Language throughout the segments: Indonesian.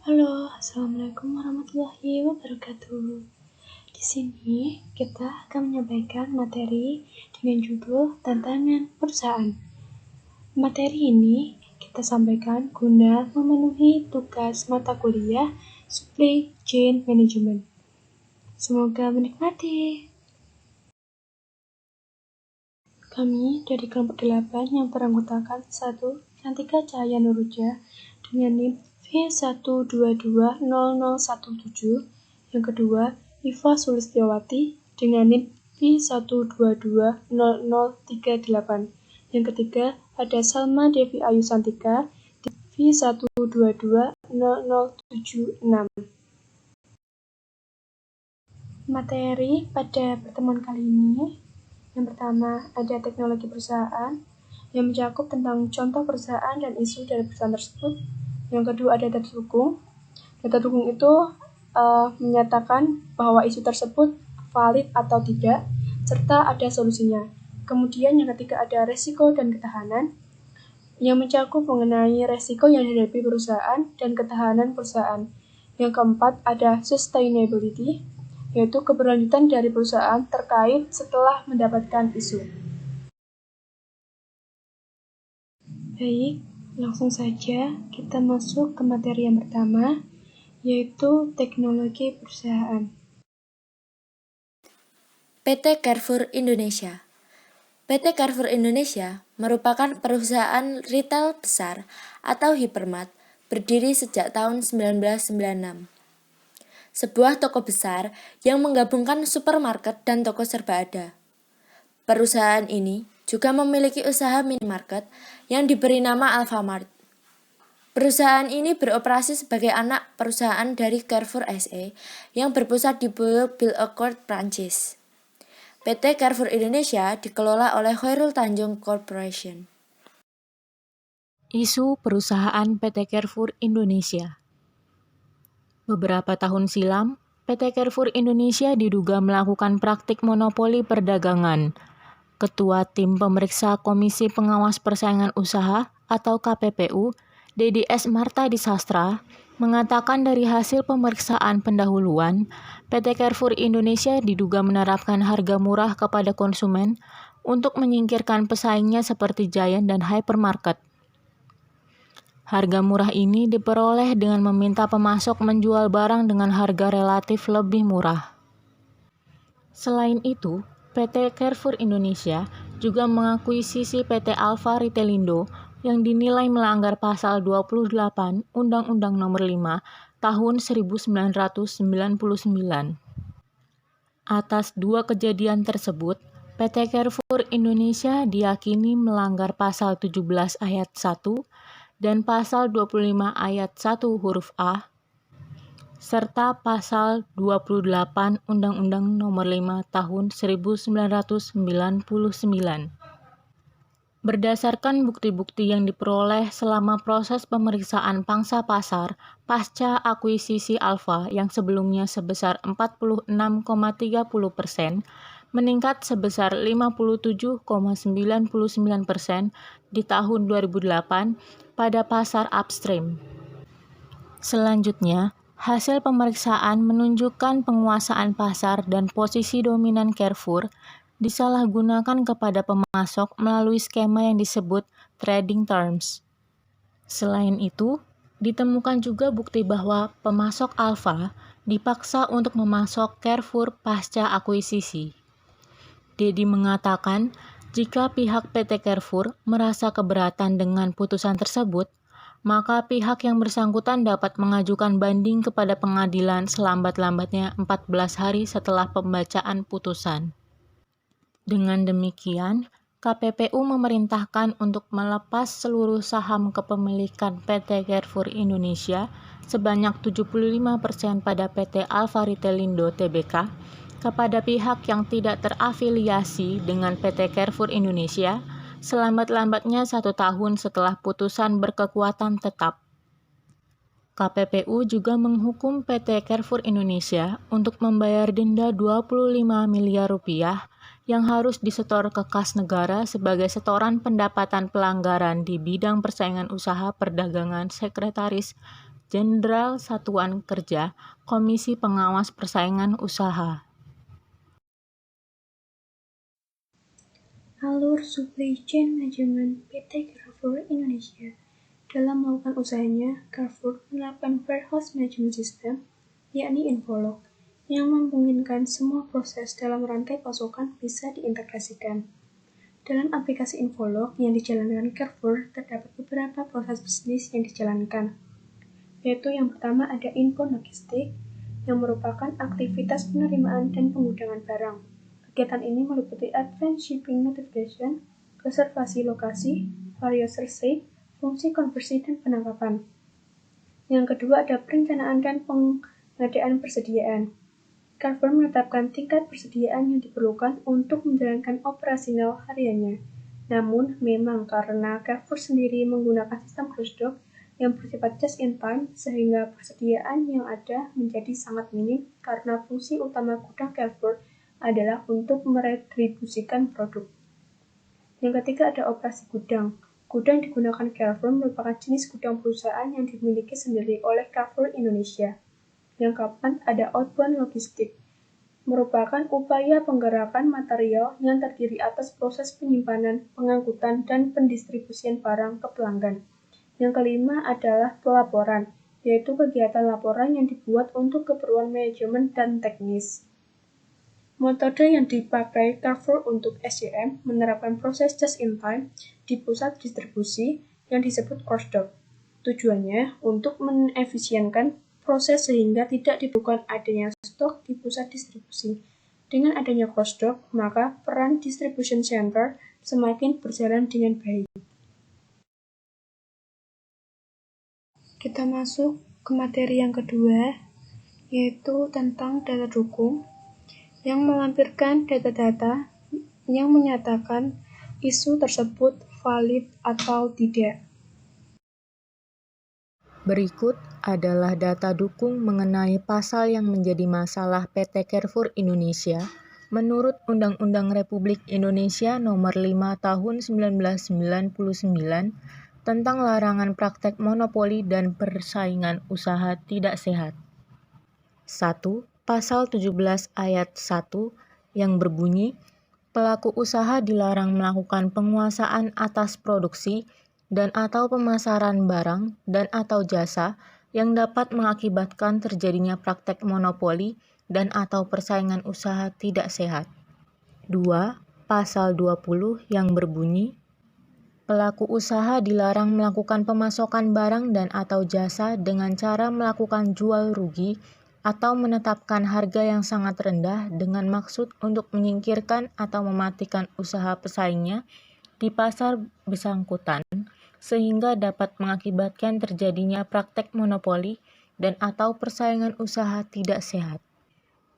Halo, Assalamualaikum warahmatullahi wabarakatuh. Di sini kita akan menyampaikan materi dengan judul Tantangan Perusahaan. Materi ini kita sampaikan guna memenuhi tugas mata kuliah Supply Chain Management. Semoga menikmati. Kami dari kelompok 8 yang beranggotakan 1. Cantika Cahaya Nuruja dengan NIM V1220017. Yang kedua, Iva Sulistyawati dengan NIM V1220038. Yang ketiga, ada Salma Devi Ayu Santika di V1220076. Materi pada pertemuan kali ini, yang pertama ada teknologi perusahaan yang mencakup tentang contoh perusahaan dan isu dari perusahaan tersebut. Yang kedua ada data dukung. Data dukung itu menyatakan bahwa isu tersebut valid atau tidak, serta ada solusinya. Kemudian yang ketiga ada resiko dan ketahanan, yang mencakup mengenai resiko yang dihadapi perusahaan dan ketahanan perusahaan. Yang keempat ada sustainability, yaitu keberlanjutan dari perusahaan terkait setelah mendapatkan isu. Baik, langsung saja kita masuk ke materi yang pertama, yaitu teknologi perusahaan. PT Carrefour Indonesia. PT Carrefour Indonesia merupakan perusahaan retail besar atau hypermart berdiri sejak tahun 1996. Sebuah toko besar yang menggabungkan supermarket dan toko serba ada. Perusahaan ini juga memiliki usaha minimarket yang diberi nama Alfamart. Perusahaan ini beroperasi sebagai anak perusahaan dari Carrefour SA yang berpusat di Billancourt, Prancis. PT Carrefour Indonesia dikelola oleh Khairul Tanjung Corporation. Isu perusahaan PT Carrefour Indonesia. Beberapa tahun silam, PT Carrefour Indonesia diduga melakukan praktik monopoli perdagangan. Ketua Tim Pemeriksa Komisi Pengawas Persaingan Usaha atau KPPU, Dedi S. Marta Disastra, mengatakan dari hasil pemeriksaan pendahuluan, PT Carrefour Indonesia diduga menerapkan harga murah kepada konsumen untuk menyingkirkan pesaingnya seperti Giant dan Hypermarket. Harga murah ini diperoleh dengan meminta pemasok menjual barang dengan harga relatif lebih murah. Selain itu, PT Carrefour Indonesia juga mengakuisisi PT Alfa Ritelindo yang dinilai melanggar pasal 28 Undang-Undang Nomor 5 Tahun 1999. Atas dua kejadian tersebut, PT Carrefour Indonesia diyakini melanggar pasal 17 ayat 1 dan pasal 25 ayat 1 huruf A, serta pasal 28 Undang-Undang Nomor 5 Tahun 1999. Berdasarkan bukti-bukti yang diperoleh selama proses pemeriksaan pangsa pasar pasca akuisisi Alfa yang sebelumnya sebesar 46,30%, meningkat sebesar 57,99% di tahun 2008 pada pasar upstream. Selanjutnya, hasil pemeriksaan menunjukkan penguasaan pasar dan posisi dominan Carrefour disalahgunakan kepada pemasok melalui skema yang disebut trading terms. Selain itu, ditemukan juga bukti bahwa pemasok Alfa dipaksa untuk memasok Carrefour pasca akuisisi. Dedi mengatakan, jika pihak PT Carrefour merasa keberatan dengan putusan tersebut, maka pihak yang bersangkutan dapat mengajukan banding kepada pengadilan selambat-lambatnya 14 hari setelah pembacaan putusan. Dengan demikian, KPPU memerintahkan untuk melepas seluruh saham kepemilikan PT Carrefour Indonesia sebanyak 75% pada PT Alfa Ritelindo Tbk kepada pihak yang tidak terafiliasi dengan PT Carrefour Indonesia selambat-lambatnya 1 tahun setelah putusan berkekuatan tetap. KPPU juga menghukum PT Carrefour Indonesia untuk membayar denda Rp25 miliar yang harus disetor ke kas negara sebagai setoran pendapatan pelanggaran di bidang persaingan usaha perdagangan Sekretaris Jenderal Satuan Kerja, Komisi Pengawas Persaingan Usaha. Alur supply chain management PT Carrefour Indonesia. Dalam melakukan usahanya, Carrefour menerapkan warehouse management system, yakni Infolog, yang memungkinkan semua proses dalam rantai pasokan bisa diintegrasikan. Dalam aplikasi Infolog yang dijalankan Carrefour, terdapat beberapa proses bisnis yang dijalankan, yaitu yang pertama ada info logistik, yang merupakan aktivitas penerimaan dan pengudangan barang. Kegiatan ini meliputi advance shipping notification, reservasi lokasi, various receipt, fungsi konversi, dan penangkapan. Yang kedua ada perencanaan dan pengadaan persediaan. Carrefour menetapkan tingkat persediaan yang diperlukan untuk menjalankan operasional hariannya. Namun, memang karena Carrefour sendiri menggunakan sistem closed dock yang bersifat just in time, sehingga persediaan yang ada menjadi sangat minim karena fungsi utama gudang Carrefour adalah untuk meredistribusikan produk. Yang ketiga ada operasi gudang. Gudang digunakan Carrefour merupakan jenis gudang perusahaan yang dimiliki sendiri oleh Carrefour Indonesia. Yang keempat ada outbound logistik, merupakan upaya penggerakan material yang terdiri atas proses penyimpanan, pengangkutan, dan pendistribusian barang ke pelanggan. Yang kelima adalah pelaporan, yaitu kegiatan laporan yang dibuat untuk keperluan manajemen dan teknis. Metode yang dipakai Carrefour untuk SCM menerapkan proses just in time di pusat distribusi yang disebut closed dock. Tujuannya untuk mengefisienkan proses sehingga tidak diperlukan adanya stok di pusat distribusi. Dengan adanya closed dock, maka peran distribution center semakin berjalan dengan baik. Kita masuk ke materi yang kedua, yaitu tentang data dukung, yang melampirkan data-data yang menyatakan isu tersebut valid atau tidak. Berikut adalah data dukung mengenai pasal yang menjadi masalah PT Carrefour Indonesia menurut Undang-Undang Republik Indonesia Nomor 5 Tahun 1999 tentang larangan praktek monopoli dan persaingan usaha tidak sehat. 1. Pasal 17 ayat 1 yang berbunyi, pelaku usaha dilarang melakukan penguasaan atas produksi dan atau pemasaran barang dan atau jasa yang dapat mengakibatkan terjadinya praktek monopoli dan atau persaingan usaha tidak sehat. 2. Pasal 20 yang berbunyi, pelaku usaha dilarang melakukan pemasokan barang dan atau jasa dengan cara melakukan jual rugi atau menetapkan harga yang sangat rendah dengan maksud untuk menyingkirkan atau mematikan usaha pesaingnya di pasar bersangkutan, sehingga dapat mengakibatkan terjadinya praktek monopoli dan atau persaingan usaha tidak sehat.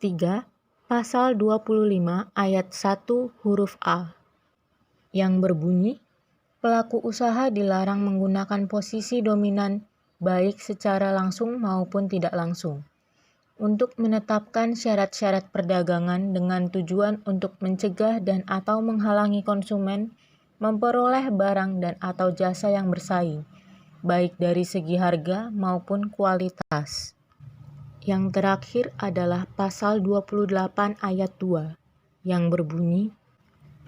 3. Pasal 25 ayat 1 huruf A yang berbunyi, pelaku usaha dilarang menggunakan posisi dominan baik secara langsung maupun tidak langsung untuk menetapkan syarat-syarat perdagangan dengan tujuan untuk mencegah dan atau menghalangi konsumen memperoleh barang dan atau jasa yang bersaing, baik dari segi harga maupun kualitas. Yang terakhir adalah pasal 28 ayat 2 yang berbunyi,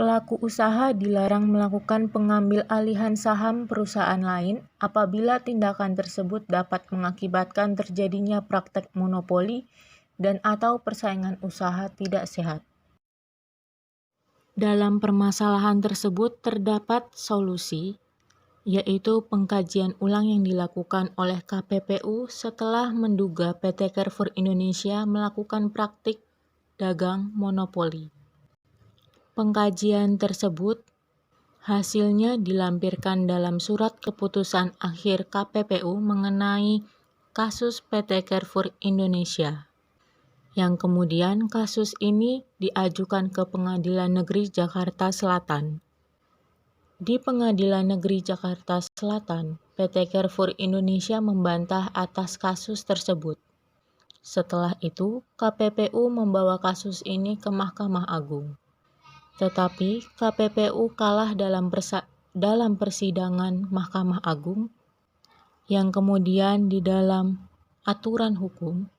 pelaku usaha dilarang melakukan pengambil alihan saham perusahaan lain apabila tindakan tersebut dapat mengakibatkan terjadinya praktek monopoli dan atau persaingan usaha tidak sehat. Dalam permasalahan tersebut terdapat solusi, yaitu pengkajian ulang yang dilakukan oleh KPPU setelah menduga PT Carrefour Indonesia melakukan praktik dagang monopoli. Pengkajian tersebut hasilnya dilampirkan dalam surat keputusan akhir KPPU mengenai kasus PT Carrefour Indonesia, yang kemudian kasus ini diajukan ke Pengadilan Negeri Jakarta Selatan. Di Pengadilan Negeri Jakarta Selatan, PT Carrefour Indonesia membantah atas kasus tersebut. Setelah itu, KPPU membawa kasus ini ke Mahkamah Agung. Tetapi KPPU kalah dalam persidangan Mahkamah Agung yang kemudian di dalam aturan hukum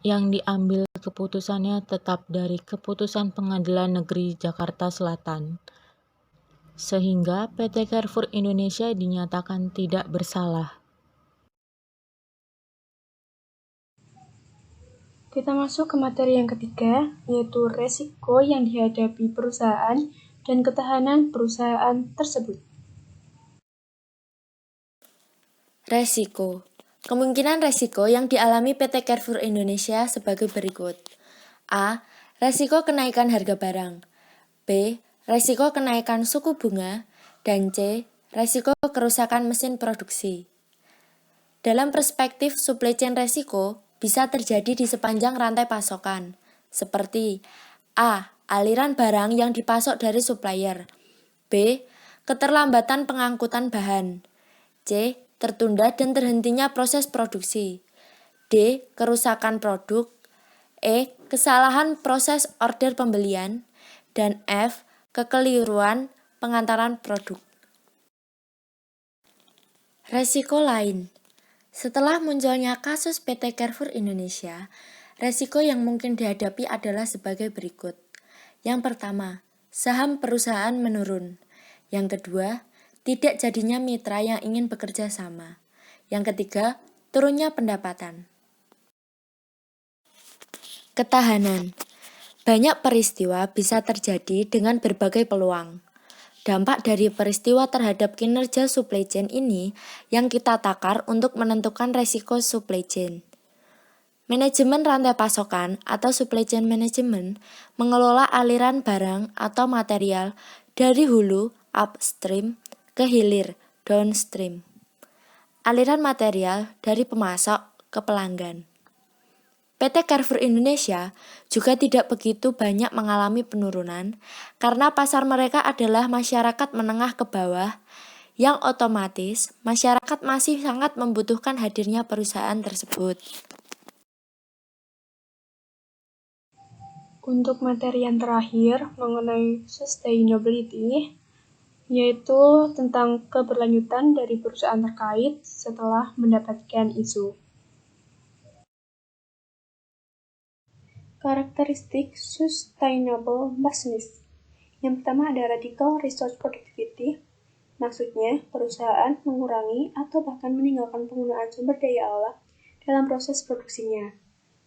yang diambil keputusannya tetap dari Keputusan Pengadilan Negeri Jakarta Selatan, sehingga PT Carrefour Indonesia dinyatakan tidak bersalah. Kita masuk ke materi yang ketiga, yaitu resiko yang dihadapi perusahaan dan ketahanan perusahaan tersebut. Resiko. Kemungkinan resiko yang dialami PT Carrefour Indonesia sebagai berikut. A. Resiko kenaikan harga barang. B. Resiko kenaikan suku bunga. Dan C. Resiko kerusakan mesin produksi. Dalam perspektif supply chain resiko, bisa terjadi di sepanjang rantai pasokan, seperti A. Aliran barang yang dipasok dari supplier. B. Keterlambatan pengangkutan bahan. C. Tertunda dan terhentinya proses produksi. D. Kerusakan produk. E. Kesalahan proses order pembelian. Dan F. Kekeliruan pengantaran produk. Resiko lain. Setelah munculnya kasus PT Carrefour Indonesia, resiko yang mungkin dihadapi adalah sebagai berikut. Yang pertama, saham perusahaan menurun. Yang kedua, tidak jadinya mitra yang ingin bekerja sama. Yang ketiga, turunnya pendapatan. Ketahanan. Banyak peristiwa bisa terjadi dengan berbagai peluang. Dampak dari peristiwa terhadap kinerja supply chain ini yang kita takar untuk menentukan resiko supply chain. Manajemen rantai pasokan atau supply chain management mengelola aliran barang atau material dari hulu upstream ke hilir downstream. Aliran material dari pemasok ke pelanggan. PT Carrefour Indonesia juga tidak begitu banyak mengalami penurunan karena pasar mereka adalah masyarakat menengah ke bawah yang otomatis masyarakat masih sangat membutuhkan hadirnya perusahaan tersebut. Untuk materi yang terakhir mengenai sustainability, yaitu tentang keberlanjutan dari perusahaan terkait setelah mendapatkan isu. Karakteristik sustainable business. Yang pertama ada radical resource productivity. Maksudnya, perusahaan mengurangi atau bahkan meninggalkan penggunaan sumber daya alam dalam proses produksinya.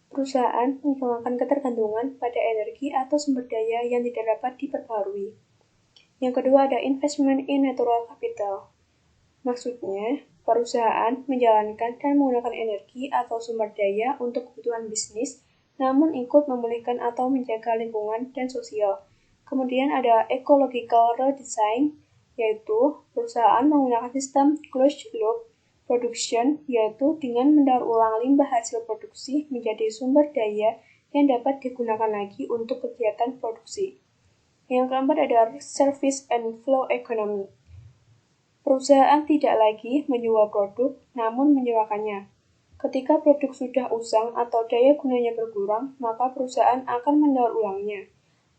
Perusahaan menghilangkan ketergantungan pada energi atau sumber daya yang tidak dapat diperbarui. Yang kedua ada investment in natural capital. Maksudnya, perusahaan menjalankan dan menggunakan energi atau sumber daya untuk kebutuhan bisnis, namun ikut memulihkan atau menjaga lingkungan dan sosial. Kemudian ada ecological redesign, yaitu perusahaan menggunakan sistem closed loop production, yaitu dengan mendaur ulang limbah hasil produksi menjadi sumber daya yang dapat digunakan lagi untuk kegiatan produksi. Yang keempat ada service and flow economy. Perusahaan tidak lagi menjual produk, namun menyewakannya. Ketika produk sudah usang atau daya gunanya berkurang, maka perusahaan akan mendaur ulangnya.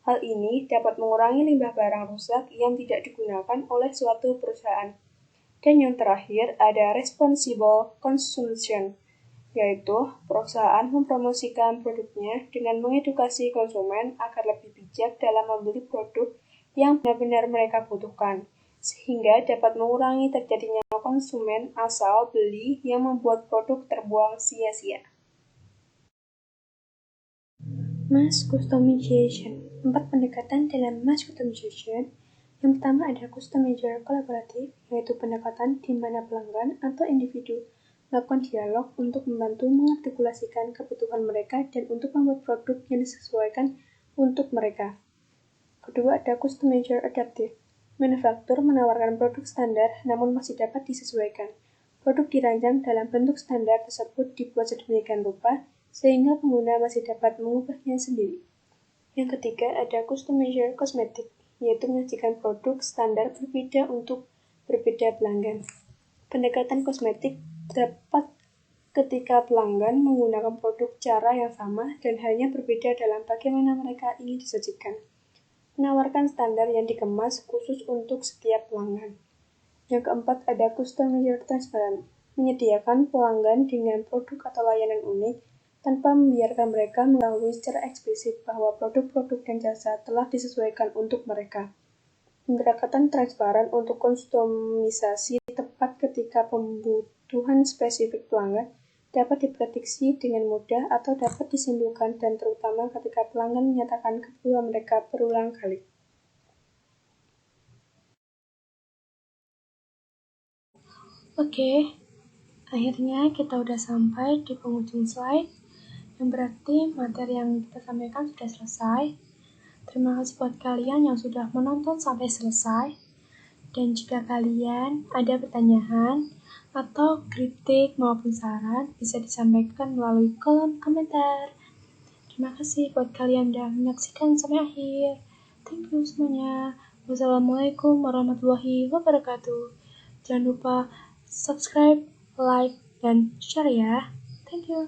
Hal ini dapat mengurangi limbah barang rusak yang tidak digunakan oleh suatu perusahaan. Dan yang terakhir ada responsible consumption, yaitu perusahaan mempromosikan produknya dengan mengedukasi konsumen agar lebih bijak dalam membeli produk yang benar-benar mereka butuhkan, sehingga dapat mengurangi terjadinya konsumen asal beli yang membuat produk terbuang sia-sia. Mass customization. 4 pendekatan dalam mass customization. Yang pertama ada customizer kolaboratif, yaitu pendekatan di mana pelanggan atau individu melakukan dialog untuk membantu mengartikulasikan kebutuhan mereka dan untuk membuat produk yang disesuaikan untuk mereka. Kedua ada customizer adaptive. Manufaktur menawarkan produk standar namun masih dapat disesuaikan. Produk dirancang dalam bentuk standar tersebut dibuat sedemikian rupa sehingga pengguna masih dapat mengubahnya sendiri. Yang ketiga ada customizer kosmetik, yaitu menyajikan produk standar berbeda untuk berbeda pelanggan. Pendekatan kosmetik dapat ketika pelanggan menggunakan produk cara yang sama dan hanya berbeda dalam bagaimana mereka ingin disajikan. Menawarkan standar yang dikemas khusus untuk setiap pelanggan. Yang keempat ada customizer transparent, menyediakan pelanggan dengan produk atau layanan unik tanpa membiarkan mereka mengetahui secara eksplisit bahwa produk-produk dan jasa telah disesuaikan untuk mereka. Pendekatan transparan untuk kustomisasi tepat ketika kebutuhan spesifik pelanggan dapat diprediksi dengan mudah atau dapat disimpulkan dan terutama ketika pelanggan menyatakan keperluan mereka berulang kali. Oke, akhirnya kita udah sampai di penghujung slide, yang berarti materi yang kita sampaikan sudah selesai. Terima kasih buat kalian yang sudah menonton sampai selesai. Dan jika kalian ada pertanyaan atau kritik maupun saran, bisa disampaikan melalui kolom komentar. Terima kasih buat kalian yang sudah menyaksikan sampai akhir. Thank you semuanya. Wassalamualaikum warahmatullahi wabarakatuh. Jangan lupa subscribe, like, dan share ya. Thank you.